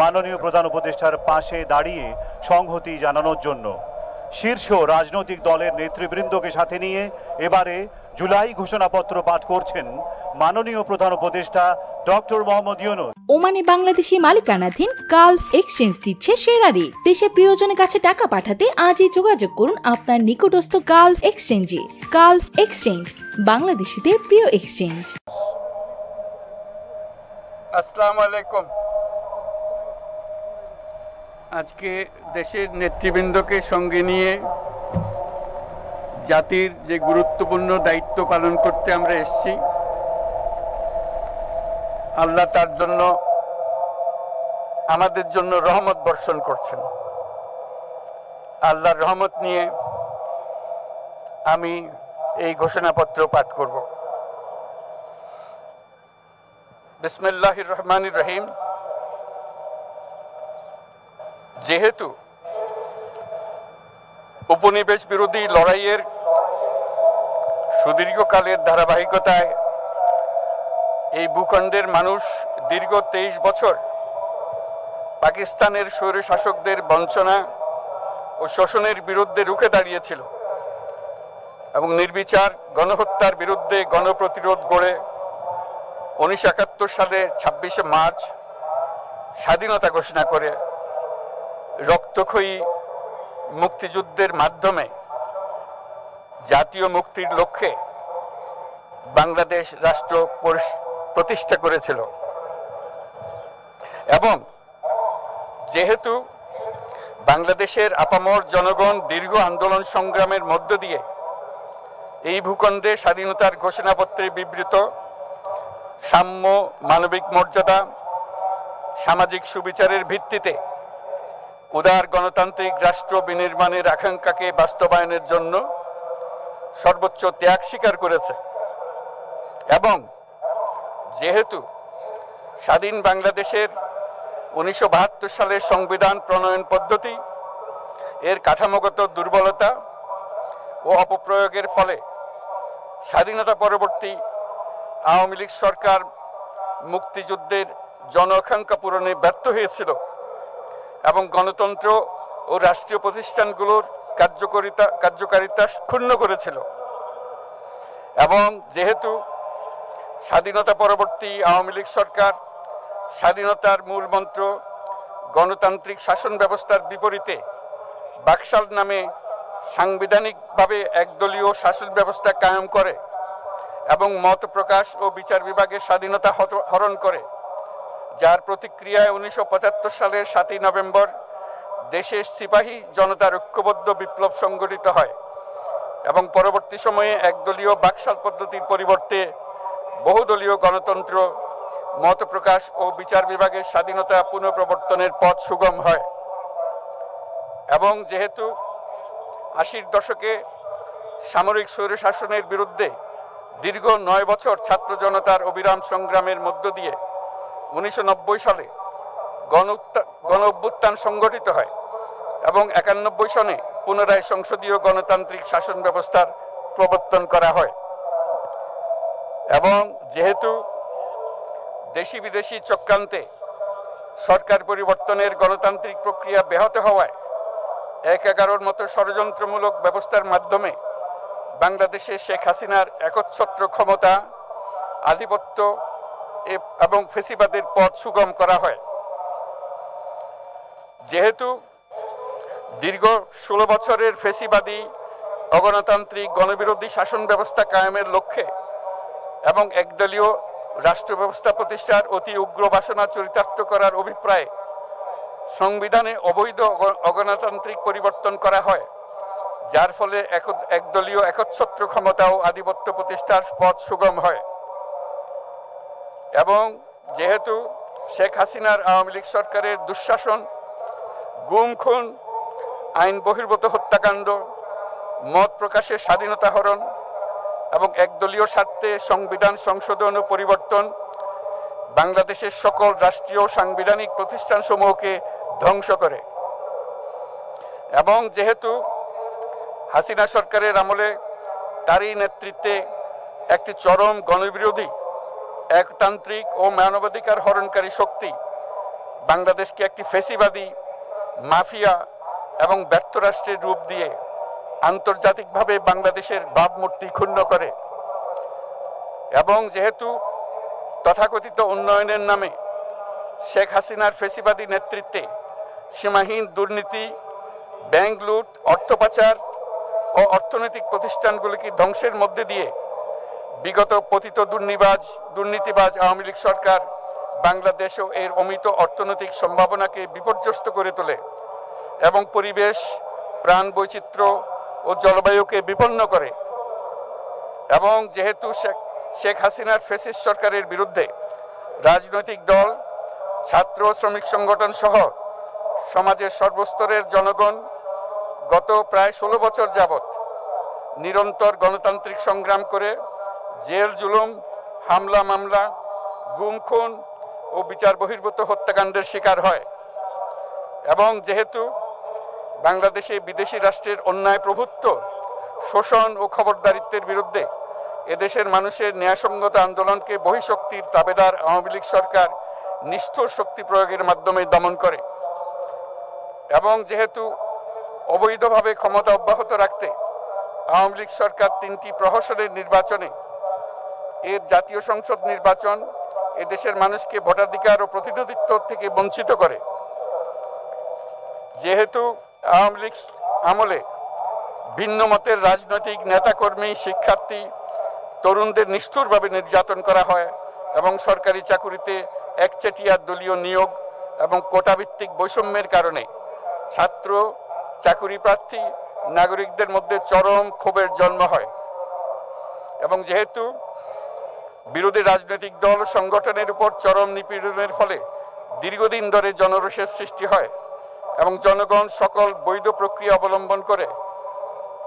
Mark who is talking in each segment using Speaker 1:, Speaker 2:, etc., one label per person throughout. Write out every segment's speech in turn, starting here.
Speaker 1: মাননীয় প্রধান উপদেষ্টার পাশে দাঁড়িয়ে সংহতি জানানোর জন্য। শীর্ষ রাজনৈতিক দলের নেতৃবৃন্দকে সাথে নিয়ে এবারে জুলাই ঘোষণাপত্র পাঠ করছেন মাননীয় প্রধান উপদেষ্টা ডক্টর মোহাম্মদ ইউনূস।
Speaker 2: ওমানে বাংলাদেশি মালিকানাধীন গালফ এক্সচেঞ্জ দিচ্ছে সেরা রেট। দেশে প্রিয়জনের কাছে টাকা পাঠাতে আজই যোগাযোগ করুন আপনার নিকটস্থ গালফ এক্সচেঞ্জে। গালফ এক্সচেঞ্জ, বাংলাদেশিদের প্রিয় এক্সচেঞ্জ।
Speaker 3: আসসালামু আলাইকুম। আজকে দেশের নেতৃবৃন্দকে সঙ্গে নিয়ে জাতির যে গুরুত্বপূর্ণ দায়িত্ব পালন করতে আমরা এসেছি, আল্লাহ তার জন্য আমাদের জন্য রহমত বর্ষণ করছেন। আল্লাহর রহমত নিয়ে আমি এই ঘোষণাপত্র পাঠ করব। বিসমিল্লাহির রহমানির রহিম। যেহেতু উপনিবেশ বিরোধী লড়াইয়ের সুদীর্ঘকালের ধারাবাহিকতায় এই ভূখণ্ডের মানুষ দীর্ঘ 23 বছর পাকিস্তানের স্বৈরশাসকদের বঞ্চনা ও শোষণের বিরুদ্ধে রুখে দাঁড়িয়েছিল এবং নির্বিচার গণহত্যার বিরুদ্ধে গণপ্রতিরোধ গড়ে 1971 সালে 26শে মার্চ স্বাধীনতা ঘোষণা করে রক্তক্ষয়ী মুক্তিযুদ্ধের মাধ্যমে জাতীয় মুক্তির লক্ষ্যে বাংলাদেশ রাষ্ট্র প্রতিষ্ঠা করেছিল। এবং যেহেতু বাংলাদেশের আপামর জনগণ দীর্ঘ আন্দোলন সংগ্রামের মধ্য দিয়ে এই ভূখণ্ডে স্বাধীনতার ঘোষণাপত্রে বিবৃত সাম্য, মানবিক মর্যাদা, সামাজিক সুবিচারের ভিত্তিতে উদার গণতান্ত্রিক রাষ্ট্র বিনির্মাণের আকাঙ্ক্ষাকে বাস্তবায়নের জন্য সর্বোচ্চ ত্যাগ স্বীকার করেছে। এবং যেহেতু স্বাধীন বাংলাদেশের 1972 সালের সংবিধান প্রণয়ন পদ্ধতি এর কাঠামোগত দুর্বলতা ও অপপ্রয়োগের ফলে স্বাধীনতা পরবর্তী আওয়ামী লীগ সরকার মুক্তিযুদ্ধের জন আকাঙ্ক্ষা পূরণে ব্যর্থ হয়েছিল এবং গণতন্ত্র ও রাষ্ট্রীয় প্রতিষ্ঠানগুলোর কার্যকারিতা ক্ষুণ্ণ করেছিল। এবং যেহেতু স্বাধীনতা পরবর্তী আওয়ামী লীগ সরকার স্বাধীনতার মূল মন্ত্র গণতান্ত্রিক শাসন ব্যবস্থার বিপরীতে বাকশাল নামে সাংবিধানিকভাবে একদলীয় শাসন ব্যবস্থা কায়েম করে এবং মত প্রকাশ ও বিচার বিভাগের স্বাধীনতা হরণ করে, যার প্রতিক্রিয়ায় 1975 সালের 7ই নভেম্বর দেশের সিপাহী জনতার ঐক্যবদ্ধ বিপ্লব সংগঠিত হয় এবং পরবর্তী সময়ে একদলীয় বাকশাল পদ্ধতির পরিবর্তে বহুদলীয় গণতন্ত্র, মত প্রকাশ ও বিচার বিভাগের স্বাধীনতা পুনঃপ্রবর্তনের পথ সুগম হয়। এবং যেহেতু 80-র দশকে সামরিক স্বৈরশাসনের বিরুদ্ধে দীর্ঘ 9 বছর ছাত্র জনতার অবিরাম সংগ্রামের মধ্য দিয়ে 1990 সালে গণ অভ্যুত্থান সংগঠিত হয় এবং 91 সনে পুনরায় সংসদীয় গণতান্ত্রিক শাসন ব্যবস্থার প্রবর্তন করা হয়। এবং যেহেতু দেশি বিদেশি চক্রান্তে সরকার পরিবর্তনের গণতান্ত্রিক প্রক্রিয়া ব্যাহত হওয়ায় 1/11-র মতো ষড়যন্ত্রমূলক ব্যবস্থার মাধ্যমে বাংলাদেশে শেখ হাসিনার একচ্ছত্র ক্ষমতা, আধিপত্য এবং ফেসিবাদের পথ সুগম করা হয়। যেহেতু দীর্ঘ 16 বছরের ফেসিবাদী অগণতান্ত্রিক গণবিরোধী শাসন ব্যবস্থা কায়েমের লক্ষ্যে এবং একদলীয় রাষ্ট্র ব্যবস্থা প্রতিষ্ঠার অতি উগ্র বাসনা চরিতার্থ করার অভিপ্রায়ে সংবিধানে অবৈধ অগণতান্ত্রিক পরিবর্তন করা হয়, যার ফলে একদলীয় একচ্ছত্র ক্ষমতা ও আধিপত্য প্রতিষ্ঠার পথ সুগম হয়। এবং যেহেতু শেখ হাসিনার আওয়ামী লীগ সরকারের দুঃশাসন, গুম খুন, আইন বহির্ভূত হত্যাকাণ্ড, মত প্রকাশের স্বাধীনতা হরণ এবং একদলীয় স্বার্থে সংবিধান সংশোধন ও পরিবর্তন বাংলাদেশের সকল রাষ্ট্রীয় সাংবিধানিক প্রতিষ্ঠানসমূহকে ধ্বংস করে। এবং যেহেতু হাসিনা সরকারের আমলে তারই নেতৃত্বে একটি চরম গণবিরোধী, একতান্ত্রিক ও মানবাধিকার হরণকারী শক্তি বাংলাদেশকে একটি ফেসিবাদী মাফিয়া এবং ব্যর্থ রাষ্ট্রের রূপ দিয়ে আন্তর্জাতিকভাবে বাংলাদেশের ভাবমূর্তি ক্ষুণ্ণ করে এবং যেহেতু তথাকথিত উন্নয়নের নামে শেখ হাসিনার ফেসিবাদী নেতৃত্বে সীমাহীন দুর্নীতি, ব্যাংক লুট, অর্থ পাচার ও অর্থনৈতিক প্রতিষ্ঠানগুলিকে ধ্বংসের মধ্যে দিয়ে বিগত পতিত দুর্নীতিবাজ আওয়ামী লীগ সরকার বাংলাদেশ ও এর অমিত অর্থনৈতিক সম্ভাবনাকে বিপর্যস্ত করে তোলে এবং পরিবেশ, প্রাণ বৈচিত্র্য ও জলবায়ুকে বিপন্ন করে। এবং যেহেতু শেখ হাসিনার ফ্যাসিস্ট সরকারের বিরুদ্ধে রাজনৈতিক দল, ছাত্র, শ্রমিক সংগঠন সহ সমাজের সর্বস্তরের জনগণ গত প্রায় 16 বছর যাবৎ নিরন্তর গণতান্ত্রিক সংগ্রাম করে জেল জুলুম, হামলা মামলা, গুম খুন ও বিচার বহির্ভূত হত্যাকাণ্ডের শিকার হয় এবং যেহেতু বাংলাদেশে বিদেশি রাষ্ট্রের অন্যায় প্রভুত্ব, শোষণ ও খবরদারিত্বের বিরুদ্ধে এদেশের মানুষের ন্যায়সঙ্গত আন্দোলনকে বহিঃশক্তির তাবেদার আওয়ামী লীগ সরকার নিষ্ঠুর শক্তি প্রয়োগের মাধ্যমে দমন করে এবং যেহেতু অবৈধভাবে ক্ষমতা অব্যাহত রাখতে আওয়ামী লীগ সরকার 3টি প্রহসনের নির্বাচনে এর জাতীয় সংসদ নির্বাচন এদেশের মানুষকে ভোটাধিকার ও প্রতিনিধিত্ব থেকে বঞ্চিত করে। যেহেতু আওয়ামী লীগ আমলে ভিন্ন মতের রাজনৈতিক নেতাকর্মী, শিক্ষার্থী, তরুণদের নিষ্ঠুরভাবে নির্যাতন করা হয় এবং সরকারি চাকুরিতে একচেটিয়া দলীয় নিয়োগ এবং কোটাভিত্তিক বৈষম্যের কারণে ছাত্র, চাকুরি প্রার্থী, নাগরিকদের মধ্যে চরম ক্ষোভের জন্ম হয় এবং যেহেতু বিরোধী রাজনৈতিক দল সংগঠনের উপর চরম নিপীড়নের ফলে দীর্ঘদিন ধরে জনরোষের সৃষ্টি হয় এবং জনগণ সকল বৈধ প্রক্রিয়া অবলম্বন করে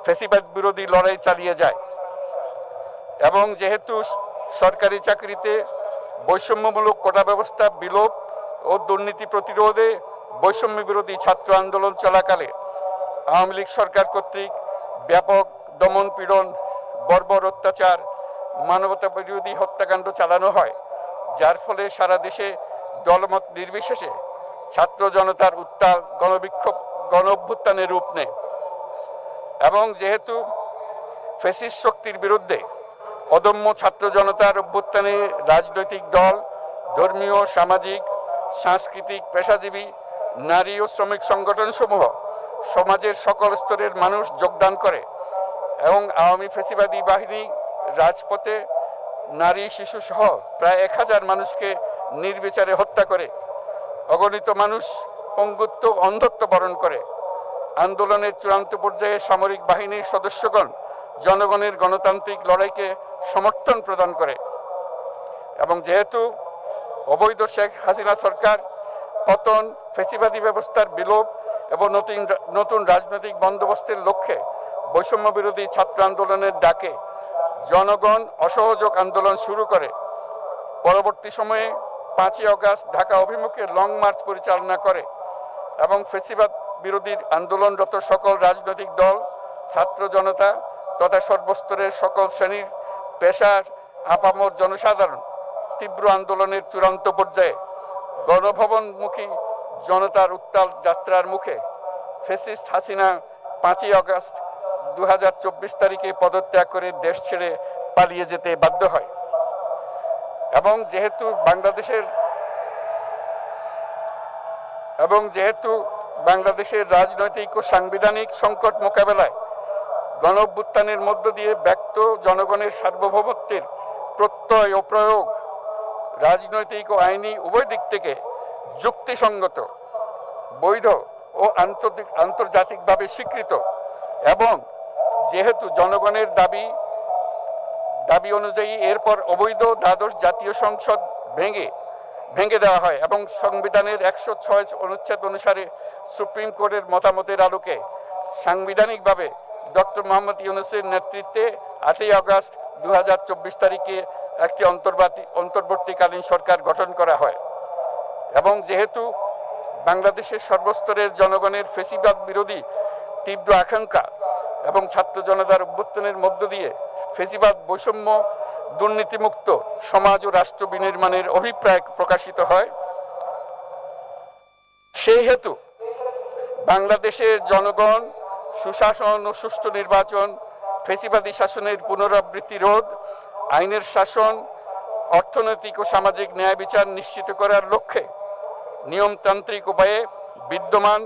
Speaker 3: ফ্যাসিবাদ বিরোধী লড়াই চালিয়ে যায় এবং যেহেতু সরকারি চাকরিতে বৈষম্যমূলক কোটা ব্যবস্থা বিলোপ ও দুর্নীতি প্রতিরোধে বৈষম্য বিরোধী ছাত্র আন্দোলন চলাকালে আওয়ামী লীগ সরকার কর্তৃক ব্যাপক দমন পীড়ন, বর্বর অত্যাচার, মানবতা বিরোধী হত্যাকাণ্ড চালানো হয়, যার ফলে সারা দেশে দলমত নির্বিশেষে ছাত্র জনতার উত্তাল গণবিক্ষোভ গণ অভ্যুত্থানের রূপ নেয় এবং যেহেতু ফ্যাসিস্ট শক্তির বিরুদ্ধে অদম্য ছাত্র জনতার অভ্যুত্থানে রাজনৈতিক দল, ধর্মীয়, সামাজিক, সাংস্কৃতিক, পেশাজীবী, নারী ও শ্রমিক সংগঠন সমূহ সমাজের সকল স্তরের মানুষ যোগদান করে এবং আওয়ামী ফ্যাসিবাদী বাহিনী রাজপথে নারী, শিশু সহ প্রায় 1000 মানুষকে নির্বিচারে হত্যা করে, অগণিত মানুষ পঙ্গুত্ব, অন্ধত্ব বরণ করে। আন্দোলনের চূড়ান্ত পর্যায়ে সামরিক বাহিনীর সদস্যগণ জনগণের গণতান্ত্রিক লড়াইকে সমর্থন প্রদান করে এবং যেহেতু অবৈধ শেখ হাসিনা সরকার পতন, ফ্যাসিবাদী ব্যবস্থার বিলোপ এবং নতুন রাজনৈতিক বন্দোবস্তের লক্ষ্যে বৈষম্য বিরোধী ছাত্র আন্দোলনের ডাকে জনগণ অসহযোগ আন্দোলন শুরু করে, পরবর্তী সময়ে 5ই আগস্ট ঢাকা অভিমুখে লং মার্চ পরিচালনা করে এবং ফ্যাসিবাদ বিরোধী আন্দোলনরত সকল রাজনৈতিক দল, ছাত্র জনতা তথা সর্বস্তরের সকল শ্রেণীর পেশার আপামর জনসাধারণ তীব্র আন্দোলনের চূড়ান্ত পর্যায়ে গণভবনমুখী জনতার উত্তাল যাত্রার মুখে ফ্যাসিস্ট হাসিনা 5ই আগস্ট 2024 তারিখে পদত্যাগ করে দেশ ছেড়ে পালিয়ে যেতে বাধ্য হয় এবং যেহেতু বাংলাদেশের রাজনৈতিক ও সাংবিধানিক সংকট মোকাবেলায় গণ অভ্যুত্থানের মধ্য দিয়ে ব্যক্ত জনগণের সার্বভৌমত্বের প্রত্যয় ও প্রয়োগ রাজনৈতিক ও আইনি উভয় দিক থেকে যুক্তিসঙ্গত, বৈধ ও আন্তর্জাতিকভাবে স্বীকৃত এবং যেহেতু জনগণের দাবি অনুযায়ী এরপর অবৈধ দ্বাদশ জাতীয় সংসদ ভেঙে দেওয়া হয় এবং সংবিধানের 106 অনুচ্ছেদ অনুসারে সুপ্রিম কোর্টের মতামতের আলোকে সাংবিধানিকভাবে ডক্টর মোহাম্মদ ইউনূসের নেতৃত্বে 8ই আগস্ট 2024 তারিখে একটি অন্তর্বর্তীকালীন সরকার গঠন করা হয় এবং যেহেতু বাংলাদেশের সর্বস্তরের জনগণের ফ্যাসিবাদ বিরোধী তীব্র আকাঙ্ক্ষা এবং ছাত্র জনতার অভ্যুত্থানের মধ্য দিয়ে ফ্যাসিবাদ, বৈষম্য, দুর্নীতিমুক্ত সমাজ ও রাষ্ট্র বিনির্মাণের অভিপ্রায় প্রকাশিত হয় সেই হেতু বাংলাদেশের জনগণ সুশাসন ও সুষ্ঠু নির্বাচন, ফ্যাসিবাদী শাসনের পুনরাবৃত্তি রোধ, আইনের শাসন, অর্থনৈতিক ও সামাজিক ন্যায় বিচার নিশ্চিত করার লক্ষ্যে নিয়মতান্ত্রিক উপায়ে বিদ্যমান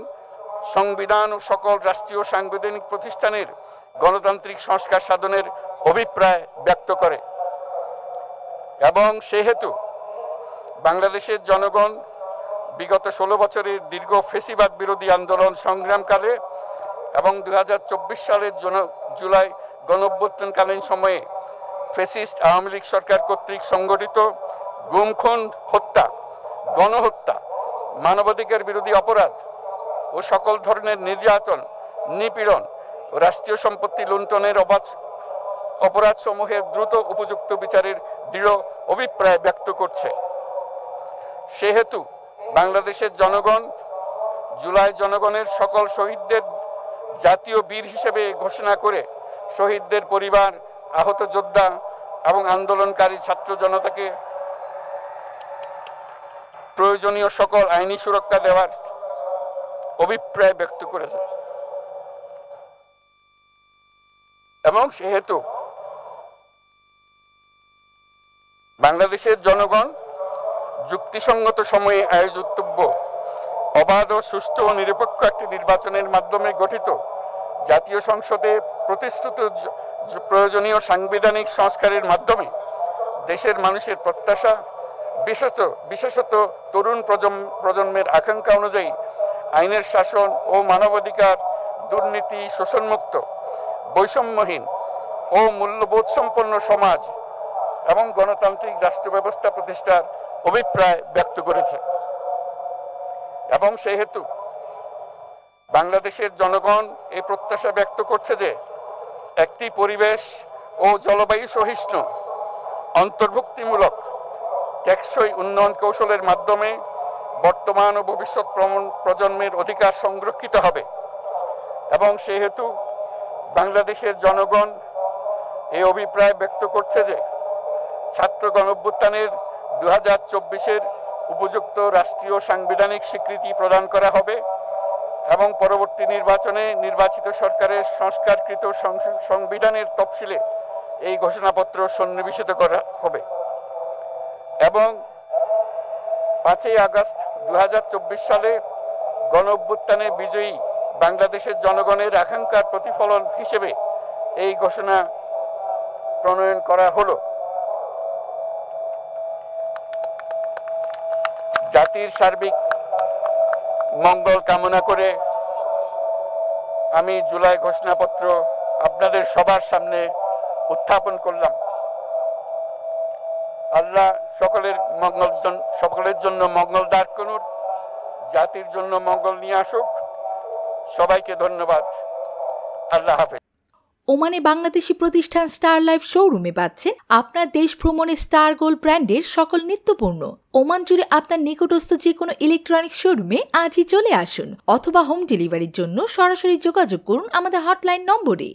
Speaker 3: সংবিধান ও সকল রাষ্ট্রীয় সাংবিধানিক প্রতিষ্ঠানের গণতান্ত্রিক সংস্কার সাধনের অভিপ্রায় ব্যক্ত করে। এবং সেহেতু বাংলাদেশের জনগণ বিগত 16 বছরের দীর্ঘ ফ্যাসিবাদ বিরোধী আন্দোলন সংগ্রামকালে এবং 2024 সালের জুলাই গণঅভ্যুত্থানকালীন সময়ে ফ্যাসিস্ট আওয়ামী লীগ সরকার কর্তৃক সংগঠিত গুম, খুন, হত্যা, গণহত্যা, মানবাধিকার বিরোধী অপরাধ ও সকল ধরনের নির্যাতন, নিপীড়ন ও রাষ্ট্রীয় সম্পত্তি লুণ্ঠনের অপরাধ সমূহের দ্রুত উপযুক্ত বিচারের দৃঢ় অভিপ্রায় ব্যক্ত করছে। সেহেতু বাংলাদেশের জনগণ জুলাই জনগণের সকল শহীদদের জাতীয় বীর হিসেবে ঘোষণা করে শহীদদের পরিবার, আহত যোদ্ধা এবং আন্দোলনকারী ছাত্র জনতাকে প্রয়োজনীয় সকল আইনি সুরক্ষা দেওয়ার অভিপ্রায় ব্যক্ত করেছে। এবং সেহেতু বাংলাদেশের জনগণ যুক্তিসঙ্গত সময়ে আয়োজিতব্য অবাধ ও সুষ্ঠু ও নিরপেক্ষ একটি নির্বাচনের মাধ্যমে গঠিত জাতীয় সংসদে প্রতিশ্রুত প্রয়োজনীয় সাংবিধানিক সংস্কারের মাধ্যমে দেশের মানুষের প্রত্যাশা, বিশেষত তরুণ প্রজন্মের আকাঙ্ক্ষা অনুযায়ী আইনের শাসন ও মানবাধিকার, দুর্নীতি, শোষণমুক্ত, বৈষম্যহীন ও মূল্যবোধ সম্পন্ন সমাজ এবং গণতান্ত্রিক রাষ্ট্র ব্যবস্থা প্রতিষ্ঠার অভিপ্রায় ব্যক্ত করেছে। এবং সেহেতু বাংলাদেশের জনগণ এই প্রত্যাশা ব্যক্ত করছে যে একটি পরিবেশ ও জলবায়ু সহিষ্ণু, অন্তর্ভুক্তিমূলক, টেকসই উন্নয়ন কৌশলের মাধ্যমে বর্তমান ও ভবিষ্যৎ প্রজন্মের অধিকার সংরক্ষিত হবে। এবং সেহেতু বাংলাদেশের জনগণ এই অভিপ্রায় ব্যক্ত করছে যে ছাত্র গণঅভ্যুত্থানের 2024-এর উপযুক্ত রাষ্ট্রীয় সাংবিধানিক স্বীকৃতি প্রদান করা হবে এবং পরবর্তী নির্বাচনে নির্বাচিত সরকারের সংস্কারকৃত সংবিধানের তফসিলে এই ঘোষণাপত্র সন্নিবেশিত করা হবে। এবং 5ই আগস্ট 2024 সালে গণঅভ্যুত্থানে বিজয়ী বাংলাদেশের জনগণের আকাঙ্ক্ষার প্রতিফলন হিসেবে এই ঘোষণা প্রণয়ন করা হলো। জাতির সার্বিক মঙ্গল কামনা করে আমি জুলাই ঘোষণাপত্র আপনাদের সবার সামনে উত্থাপন করলাম। আল্লাহ সকলের জন্য মঙ্গল দান করুন, জাতির জন্য মঙ্গল নিয়ে আসুক। সবাইকে ধন্যবাদ। আল্লাহ হাফেজ।
Speaker 2: ওমানে বাংলাদেশি প্রতিষ্ঠান স্টার লাইফ শোরুমে পাচ্ছেন আপনার দেশ ভ্রমণে স্টার গোল্ড ব্র্যান্ডের সকল নিত্যপণ্য। ওমান জুড়ে আপনার নিকটস্থ যে কোনো ইলেকট্রনিক্স শোরুমে আজই চলে আসুন অথবা হোম ডেলিভারির জন্য সরাসরি যোগাযোগ করুন আমাদের হটলাইন নম্বরে।